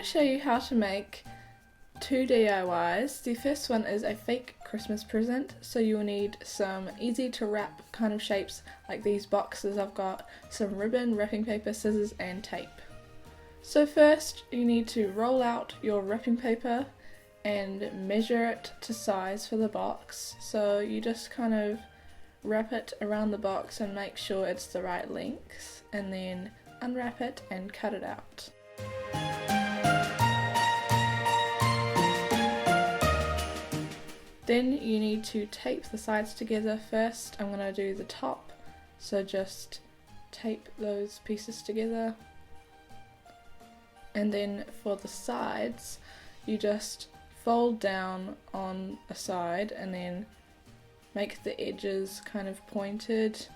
to show you how to make two DIYs. The first one is a fake Christmas present, so you will need some easy to wrap kind of shapes like these boxes I've got, some ribbon, wrapping paper, scissors and tape. So first you need to roll out your wrapping paper and measure it to size for the box. So you just kind of wrap it around the box and make sure it's the right length, and then unwrap it and cut it out. Then you need to tape the sides together. First I'm going to do the top, so just tape those pieces together, and then for the sides you just fold down on a side and then make the edges kind of pointed,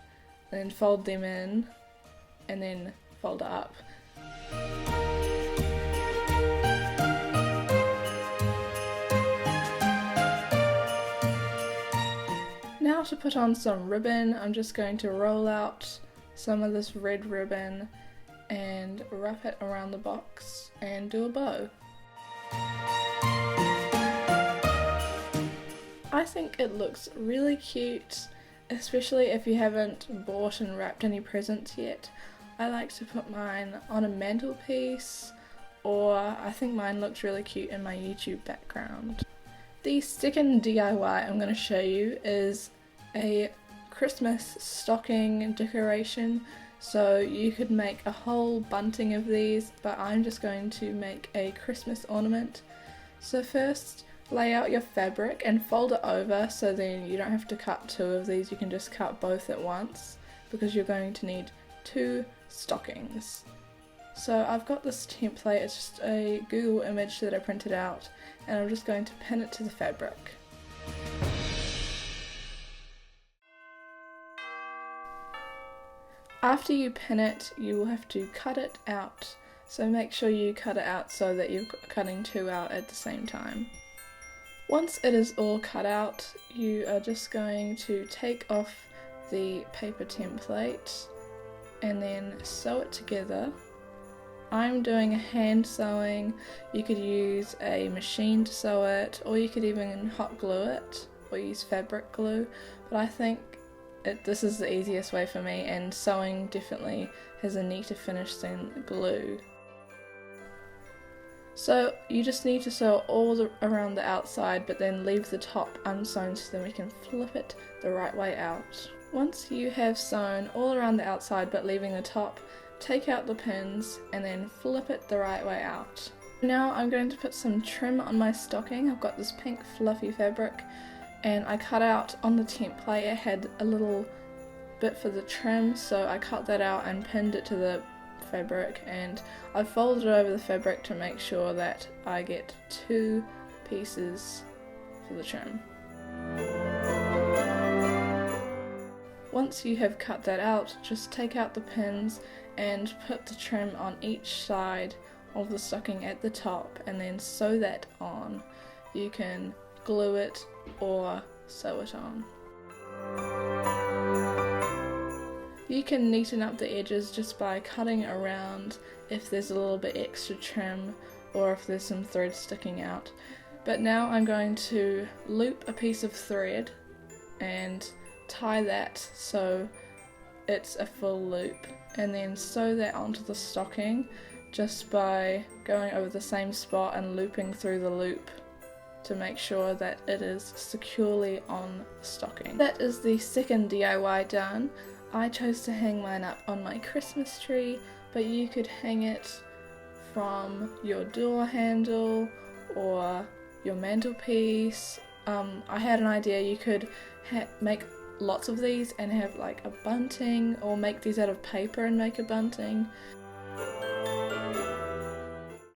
then fold them in and then fold up. Now to put on some ribbon, I'm just going to roll out some of this red ribbon and wrap it around the box and do a bow. I think it looks really cute, especially if you haven't bought and wrapped any presents yet. I like to put mine on a mantelpiece, or I think mine looks really cute in my YouTube background. The second DIY I'm going to show you is a Christmas stocking decoration. So you could make a whole bunting of these, but I'm just going to make a Christmas ornament. So first, lay out your fabric and fold it over, so then you don't have to cut two of these, you can just cut both at once because you're going to need two stockings. So I've got this template, it's just a Google image that I printed out, and I'm just going to pin it to the fabric. After you pin it, you will have to cut it out, so make sure you cut it out so that you're cutting two out at the same time. Once it is all cut out, you are just going to take off the paper template and then sew it together. I'm doing a hand sewing. You could use a machine to sew it, or you could even hot glue it or use fabric glue, but I think this is the easiest way for me, and sewing definitely has a neater finish than glue. So you just need to sew all around the outside, but then leave the top unsewn so then we can flip it the right way out. Once you have sewn all around the outside but leaving the top, take out the pins and then flip it the right way out. Now I'm going to put some trim on my stocking. I've got this pink fluffy fabric, and I cut out on the template, it had a little bit for the trim, so I cut that out and pinned it to the fabric, and I folded it over the fabric to make sure that I get two pieces for the trim. Once you have cut that out, just take out the pins and put the trim on each side of the stocking at the top and then sew that on. You can glue it or sew it on. You can neaten up the edges just by cutting around if there's a little bit extra trim or if there's some thread sticking out. But now I'm going to loop a piece of thread and tie that so it's a full loop, and then sew that onto the stocking just by going over the same spot and looping through the loop to make sure that it is securely on the stocking. That is the second DIY done. I chose to hang mine up on my Christmas tree, but you could hang it from your door handle or your mantelpiece. I had an idea, you could make lots of these and have like a bunting, or make these out of paper and make a bunting.